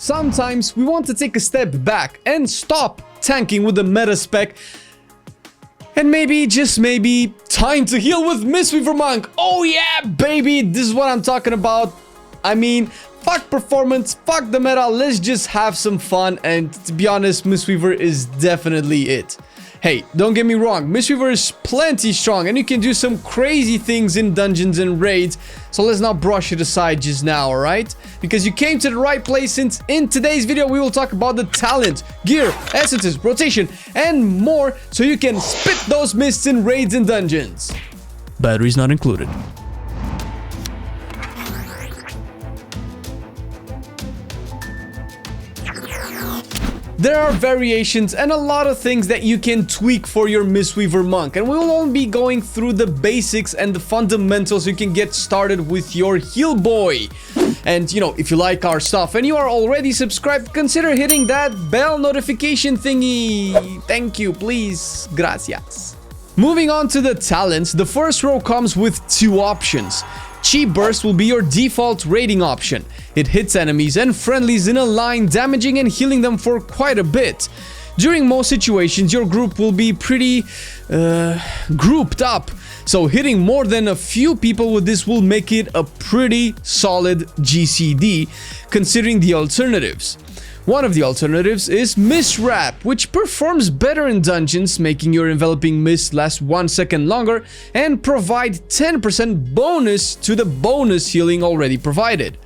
Sometimes we want to take a step back and stop tanking with the meta spec. And maybe, just maybe, time to heal with Mistweaver Monk. Oh yeah, baby, this is what I'm talking about. I mean, fuck performance, fuck the meta, let's just have some fun. And to be honest, Mistweaver is definitely it. Hey, don't get me wrong, Mistweaver is plenty strong and you can do some crazy things in dungeons and raids. So let's not brush it aside just now, alright? Because you came to the right place, since in today's video we will talk about the talent, gear, essences, rotation, and more so you can spit those mists in raids and dungeons. Batteries not included. There are variations and a lot of things that you can tweak for your Mistweaver Monk, and we will only be going through the basics and the fundamentals so you can get started with your heal boy. And you know, if you like our stuff and you are already subscribed, consider hitting that bell notification thingy. Thank you, please. Gracias. Moving on to the talents, the first row comes with two options. Chi Burst will be your default raiding option. It hits enemies and friendlies in a line, damaging and healing them for quite a bit. During most situations, your group will be pretty grouped up, so hitting more than a few people with this will make it a pretty solid GCD, considering the alternatives. One of the alternatives is Mist Wrap, which performs better in dungeons, making your enveloping mist last 1 second longer and provide 10% bonus to the bonus healing already provided.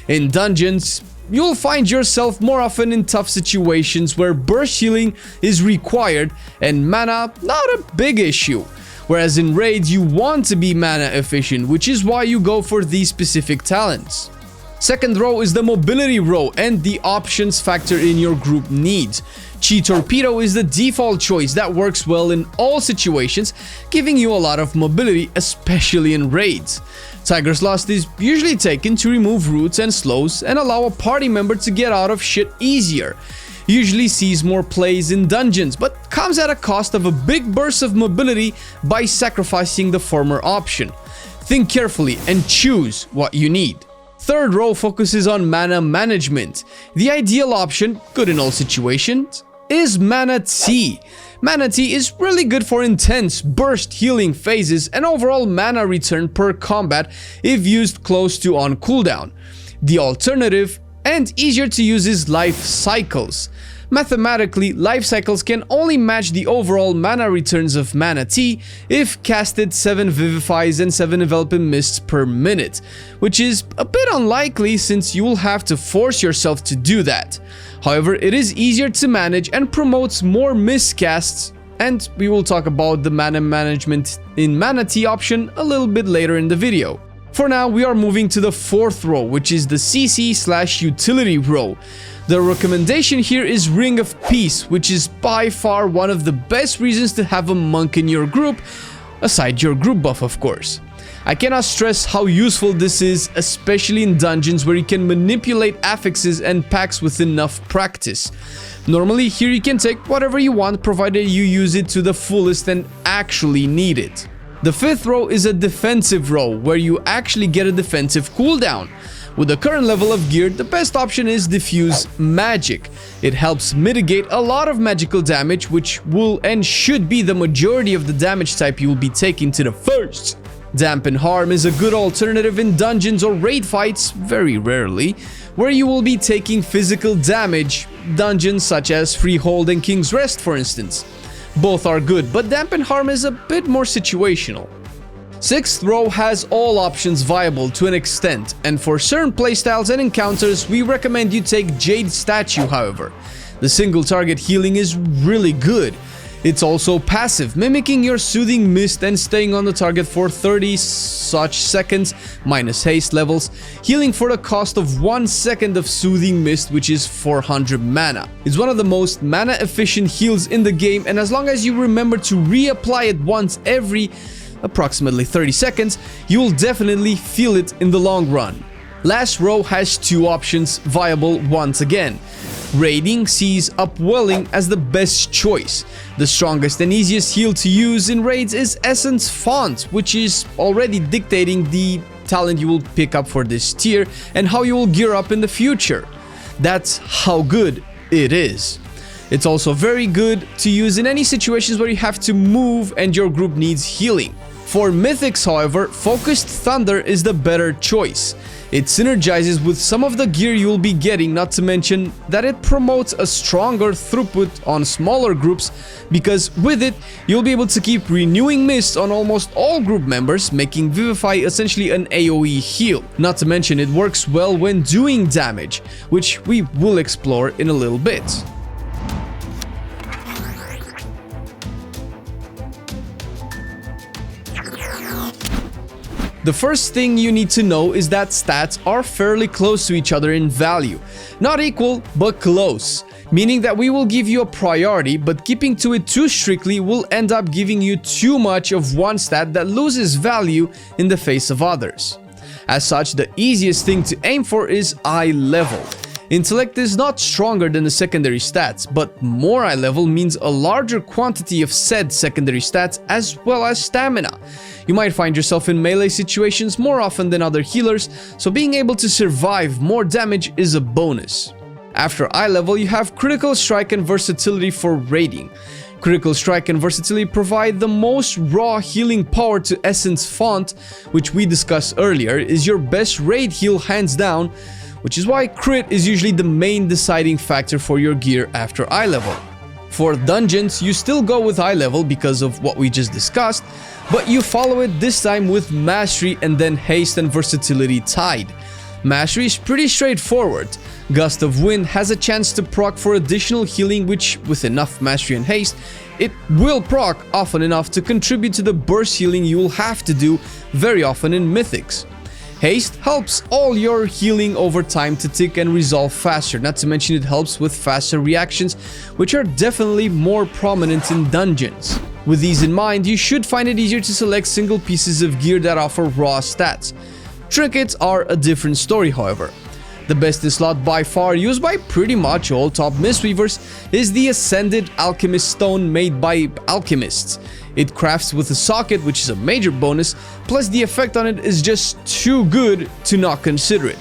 In dungeons, you'll find yourself more often in tough situations where burst healing is required and mana not a big issue. Whereas in raids, you want to be mana efficient, which is why you go for these specific talents. Second row is the mobility row and the options factor in your group needs. Chi Torpedo is the default choice that works well in all situations, giving you a lot of mobility, especially in raids. Tiger's Lust is usually taken to remove roots and slows and allow a party member to get out of shit easier. Usually sees more plays in dungeons, but comes at a cost of a big burst of mobility by sacrificing the former option. Think carefully and choose what you need. Third row focuses on mana management. The ideal option, good in all situations, is Mana Tea. Mana Tea is really good for intense burst healing phases and overall mana return per combat if used close to on cooldown. The alternative and easier to use is Life Cycles. Mathematically, life cycles can only match the overall mana returns of Mana Tea if casted 7 Vivifies and 7 Enveloping Mists per minute, which is a bit unlikely since you will have to force yourself to do that. However, it is easier to manage and promotes more mist casts, and we will talk about the mana management in Mana Tea option a little bit later in the video. For now, we are moving to the fourth row, which is the CC/utility row. The recommendation here is Ring of Peace, which is by far one of the best reasons to have a monk in your group, aside your group buff of course. I cannot stress how useful this is, especially in dungeons where you can manipulate affixes and packs with enough practice. Normally here you can take whatever you want provided you use it to the fullest and actually need it. The fifth row is a defensive row, where you actually get a defensive cooldown. With the current level of gear, the best option is Diffuse Magic. It helps mitigate a lot of magical damage, which will and should be the majority of the damage type you will be taking to the first. Dampen Harm is a good alternative in dungeons or raid fights, very rarely, where you will be taking physical damage, dungeons such as Freehold and King's Rest for instance. Both are good, but Dampen Harm is a bit more situational. Sixth row has all options viable to an extent, and for certain playstyles and encounters we recommend you take Jade Statue however. The single target healing is really good. It's also passive, mimicking your Soothing Mist and staying on the target for 30 such seconds, minus haste levels, healing for the cost of 1 second of Soothing Mist, which is 400 mana. It's one of the most mana efficient heals in the game, and as long as you remember to reapply it once every approximately 30 seconds, you will definitely feel it in the long run. Last row has two options viable once again. Raiding sees Upwelling as the best choice. The strongest and easiest heal to use in raids is Essence Font, which is already dictating the talent you will pick up for this tier and how you will gear up in the future. That's how good it is. It's also very good to use in any situations where you have to move and your group needs healing. For Mythics, however, Focused Thunder is the better choice. It synergizes with some of the gear you will be getting, not to mention that it promotes a stronger throughput on smaller groups, because with it, you'll be able to keep renewing Mist on almost all group members, making Vivify essentially an AoE heal. Not to mention it works well when doing damage, which we will explore in a little bit. The first thing you need to know is that stats are fairly close to each other in value. Not equal, but close. Meaning that we will give you a priority, but keeping to it too strictly will end up giving you too much of one stat that loses value in the face of others. As such, the easiest thing to aim for is eye level. Intellect is not stronger than the secondary stats, but more eye level means a larger quantity of said secondary stats as well as stamina. You might find yourself in melee situations more often than other healers, so being able to survive more damage is a bonus. After eye level, you have critical strike and versatility for raiding. Critical strike and versatility provide the most raw healing power to Essence Font, which we discussed earlier is your best raid heal hands down, which is why crit is usually the main deciding factor for your gear after eye level. For dungeons, you still go with eye level because of what we just discussed, but you follow it this time with mastery and then haste and versatility tied. Mastery is pretty straightforward. Gust of Wind has a chance to proc for additional healing, which with enough mastery and haste, it will proc often enough to contribute to the burst healing you will have to do very often in Mythics. Haste helps all your healing over time to tick and resolve faster, not to mention it helps with faster reactions, which are definitely more prominent in dungeons. With these in mind, you should find it easier to select single pieces of gear that offer raw stats. Trinkets are a different story, however. The best in slot by far, used by pretty much all top Mistweavers, is the Ascended Alchemist Stone made by alchemists. It crafts with a socket, which is a major bonus, plus the effect on it is just too good to not consider it.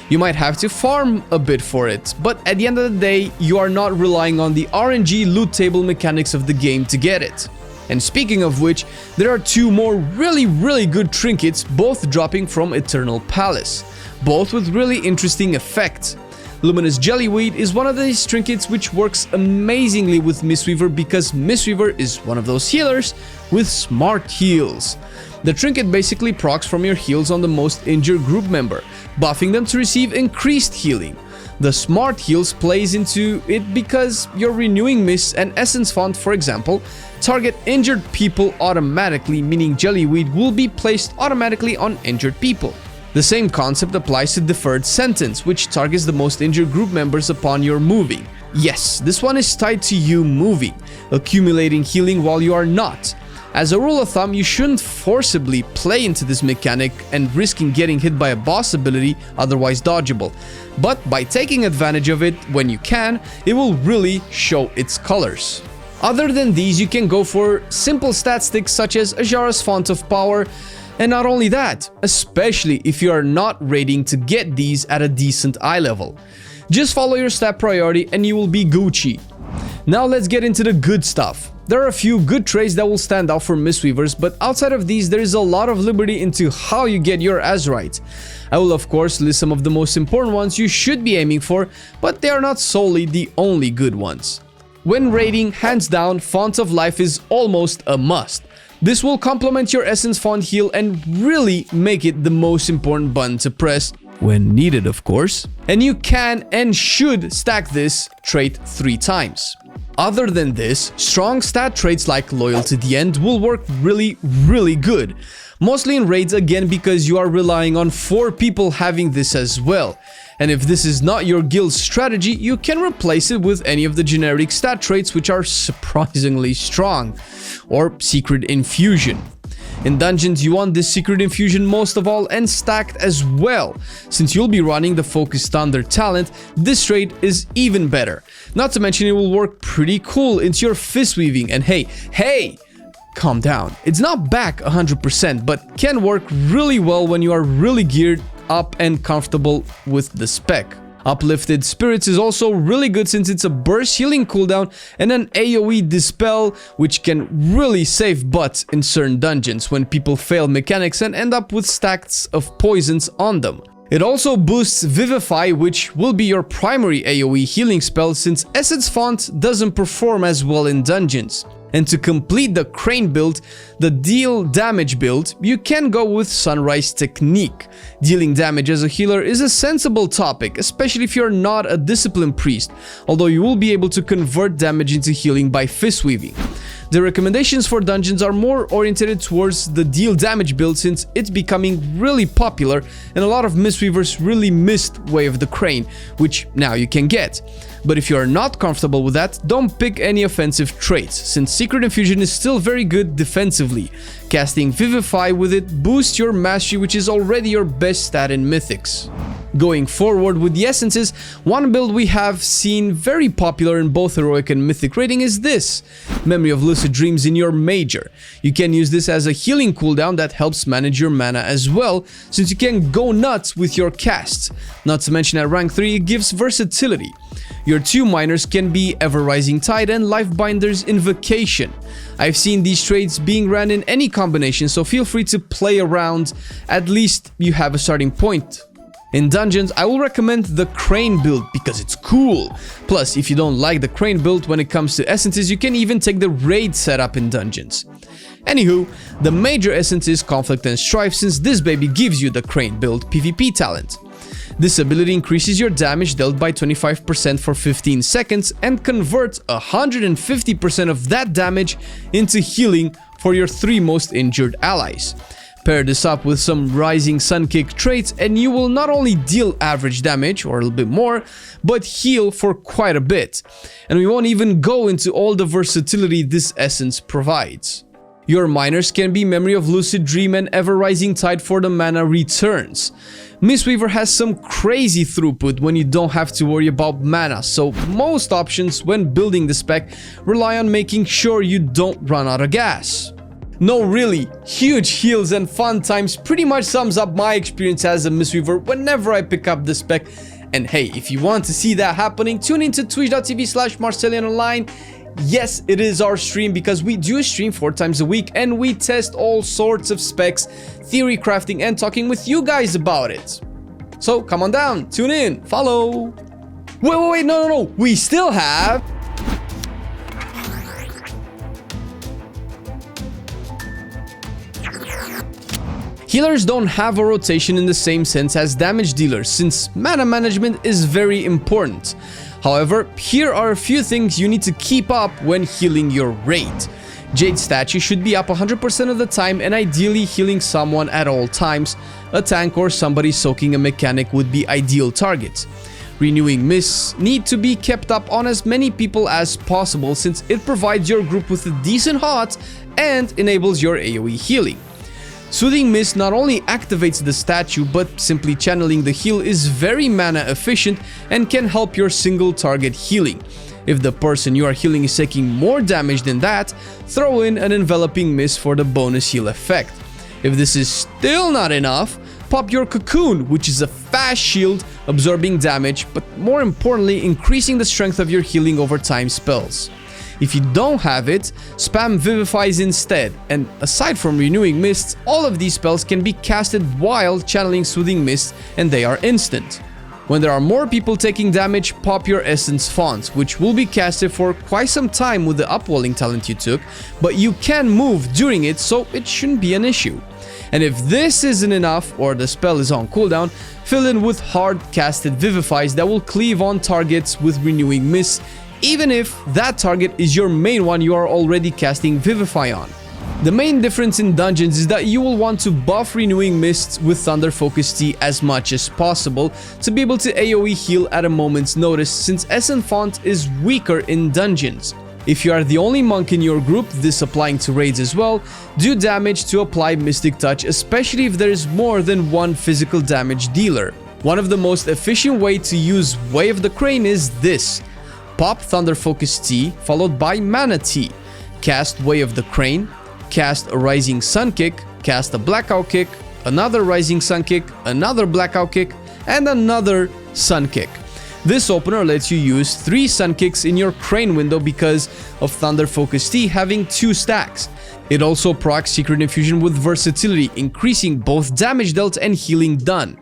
You might have to farm a bit for it, but at the end of the day, you are not relying on the RNG loot table mechanics of the game to get it. And speaking of which, there are two more really good trinkets, both dropping from Eternal Palace, both with really interesting effects. Luminous Jellyweed is one of these trinkets which works amazingly with Mistweaver because Mistweaver is one of those healers with smart heals. The trinket basically procs from your heals on the most injured group member, buffing them to receive increased healing. The smart heals plays into it because your renewing Mist and Essence Font, for example, target injured people automatically, meaning Jellyweed will be placed automatically on injured people. The same concept applies to Deferred Sentence, which targets the most injured group members upon your moving. Yes, this one is tied to you moving, accumulating healing while you are not. As a rule of thumb, you shouldn't forcibly play into this mechanic and risking getting hit by a boss ability otherwise dodgeable, but by taking advantage of it when you can, it will really show its colors. Other than these, you can go for simple stat sticks such as Azara's Font of Power, and not only that, especially if you are not raiding to get these at a decent eye level. Just follow your stat priority and you will be Gucci. Now let's get into the good stuff. There are a few good traits that will stand out for Mistweavers, but outside of these there is a lot of liberty into how you get your Azerite. I will of course list some of the most important ones you should be aiming for, but they are not solely the only good ones. When raiding, hands down, Font of Life is almost a must. This will complement your Essence Font heal and really make it the most important button to press, when needed of course. And you can and should stack this trait 3 times. Other than this, strong stat traits like Loyal to the End will work really good. Mostly in raids again because you are relying on 4 people having this as well. And if this is not your guild's strategy, you can replace it with any of the generic stat traits which are surprisingly strong, or Secret Infusion. In dungeons, you want this Secret Infusion most of all and stacked as well. Since you'll be running the Focused Thunder talent, this trait is even better. Not to mention it will work pretty cool into your Fistweaving, and hey, calm down. It's not back 100%, but can work really well when you are really geared up and comfortable with the spec. Uplifted Spirits is also really good since it's a burst healing cooldown and an AoE dispel, which can really save butt in certain dungeons when people fail mechanics and end up with stacks of poisons on them. It also boosts Vivify, which will be your primary AoE healing spell since Essence Font doesn't perform as well in dungeons. And to complete the Crane build, the deal damage build, you can go with Sunrise Technique. Dealing damage as a healer is a sensible topic, especially if you're not a Discipline Priest, although you will be able to convert damage into healing by Fistweaving. The recommendations for dungeons are more oriented towards the deal damage build since it's becoming really popular and a lot of Mistweavers really missed Way of the Crane, which now you can get. But if you are not comfortable with that, don't pick any offensive traits, since Secret Infusion is still very good defensively. Casting Vivify with it boosts your mastery, which is already your best stat in Mythics. Going forward with the essences, one build we have seen very popular in both Heroic and Mythic rating is this: Memory of Lucid Dreams in your Major. You can use this as a healing cooldown that helps manage your mana as well, since you can go nuts with your casts. Not to mention at rank 3 it gives versatility. Your 2 minors can be Ever Rising Tide and Lifebinder's Invocation. I've seen these trades being ran in any combination, so feel free to play around, at least you have a starting point. In dungeons, I will recommend the Crane build because it's cool. Plus, if you don't like the Crane build when it comes to essences, you can even take the raid setup in dungeons. Anywho, the major essence is Conflict and Strife, since this baby gives you the Crane build PvP talent. This ability increases your damage dealt by 25% for 15 seconds and converts 150% of that damage into healing for your 3 most injured allies. Pair this up with some Rising Sun Kick traits and you will not only deal average damage, or a little bit more, but heal for quite a bit. And we won't even go into all the versatility this essence provides. Your minors can be Memory of Lucid Dream and Ever Rising Tide for the mana returns. Mistweaver has some crazy throughput when you don't have to worry about mana, so most options when building the spec rely on making sure you don't run out of gas. No, really, huge heals and fun times pretty much sums up my experience as a Mistweaver whenever I pick up the spec. And hey, if you want to see that happening, tune into twitch.tv/MarcelianOnline. Yes, it is our stream because we do stream 4 times a week and we test all sorts of specs, theory crafting, and talking with you guys about it. So come on down, tune in, follow. Wait, no, we still have... Healers don't have a rotation in the same sense as damage dealers, since mana management is very important. However, here are a few things you need to keep up when healing your raid. Jade Statue should be up 100% of the time and ideally healing someone at all times. A tank or somebody soaking a mechanic would be ideal targets. Renewing Mists need to be kept up on as many people as possible since it provides your group with a decent hot and enables your AoE healing. Soothing Mist not only activates the statue, but simply channeling the heal is very mana efficient and can help your single target healing. If the person you are healing is taking more damage than that, throw in an Enveloping Mist for the bonus heal effect. If this is still not enough, pop your Cocoon, which is a fast shield absorbing damage, but more importantly increasing the strength of your healing over time spells. If you don't have it, spam Vivifies instead, and aside from Renewing Mists, all of these spells can be casted while channeling Soothing Mist and they are instant. When there are more people taking damage, pop your Essence Font, which will be casted for quite some time with the Upwelling talent you took, but you can move during it, so it shouldn't be an issue. And if this isn't enough, or the spell is on cooldown, fill in with hard casted Vivifies that will cleave on targets with Renewing Mists, even if that target is your main one you are already casting Vivify on. The main difference in dungeons is that you will want to buff Renewing Mists with Thunder Focus Tea as much as possible to be able to AoE heal at a moment's notice, since Essence Font is weaker in dungeons. If you are the only monk in your group, this applying to raids as well, do damage to apply Mystic Touch, especially if there is more than one physical damage dealer. One of the most efficient way to use Way of the Crane is this. Pop Thunder Focus Tea followed by Mana Tea. Cast Way of the Crane, cast a Rising Sun Kick, cast a Blackout Kick, another Rising Sun Kick, another Blackout Kick, and another Sun Kick. This opener lets you use 3 Sun Kicks in your Crane window because of Thunder Focus Tea having 2 stacks. It also procs Secret Infusion with versatility, increasing both damage dealt and healing done.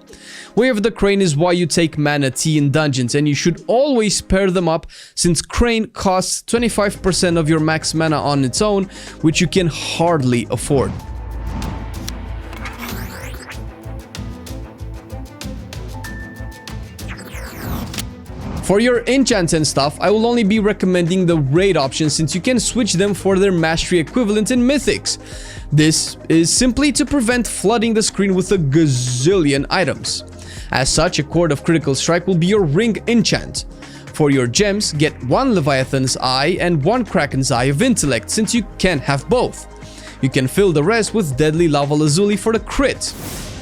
Way of the Crane is why you take Mana Tea in dungeons, and you should always pair them up since Crane costs 25% of your max mana on its own, which you can hardly afford. For your enchants and stuff, I will only be recommending the raid option since you can switch them for their mastery equivalent in mythics. This is simply to prevent flooding the screen with a gazillion items. As such, a Chord of Critical Strike will be your ring enchant. For your gems, get 1 Leviathan's Eye and 1 Kraken's Eye of Intellect since you can have both. You can fill the rest with Deadly Lava Lazuli for the crit.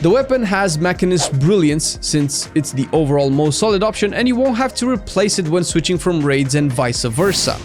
The weapon has Machinist Brilliance since it's the overall most solid option and you won't have to replace it when switching from raids and vice versa.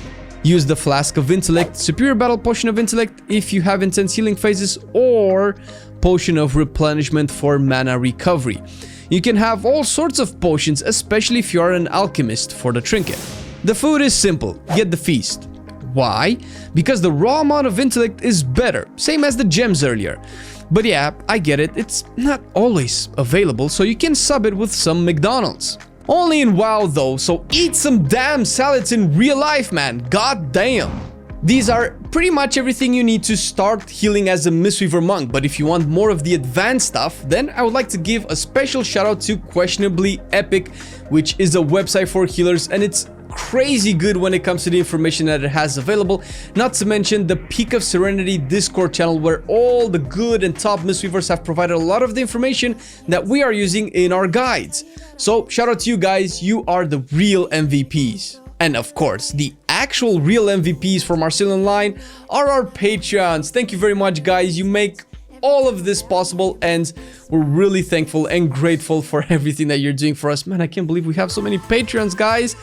Use the Flask of Intellect, Superior Battle Potion of Intellect if you have intense healing phases, or Potion of Replenishment for mana recovery. You can have all sorts of potions, especially if you are an alchemist for the trinket. The food is simple, get the feast. Why? Because the raw amount of intellect is better, same as the gems earlier. But yeah, I get it, it's not always available, so you can sub it with some McDonald's. Only in WoW though, so eat some damn salads in real life, man, god damn. These are pretty much everything you need to start healing as a Mistweaver monk, but if you want more of the advanced stuff, then I would like to give a special shout out to Questionably Epic, which is a website for healers, and it's crazy good when it comes to the information that it has available, not to mention the Peak of Serenity Discord channel where all the good and top Mistweavers have provided a lot of the information that we are using in our guides. So shout out to you guys, you are the real MVPs. And of course, the actual real MVPs for Marcelian&Online are our Patreons. Thank you very much, guys. You make all of this possible, and we're really thankful and grateful for everything that you're doing for us. Man, I can't believe we have so many Patreons, guys.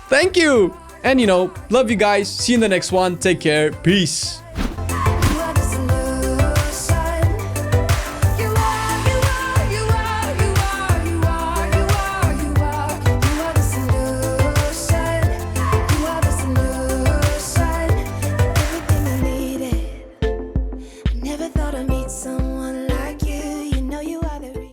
Thank you. And you know, love you guys. See you in the next one. Take care. Peace.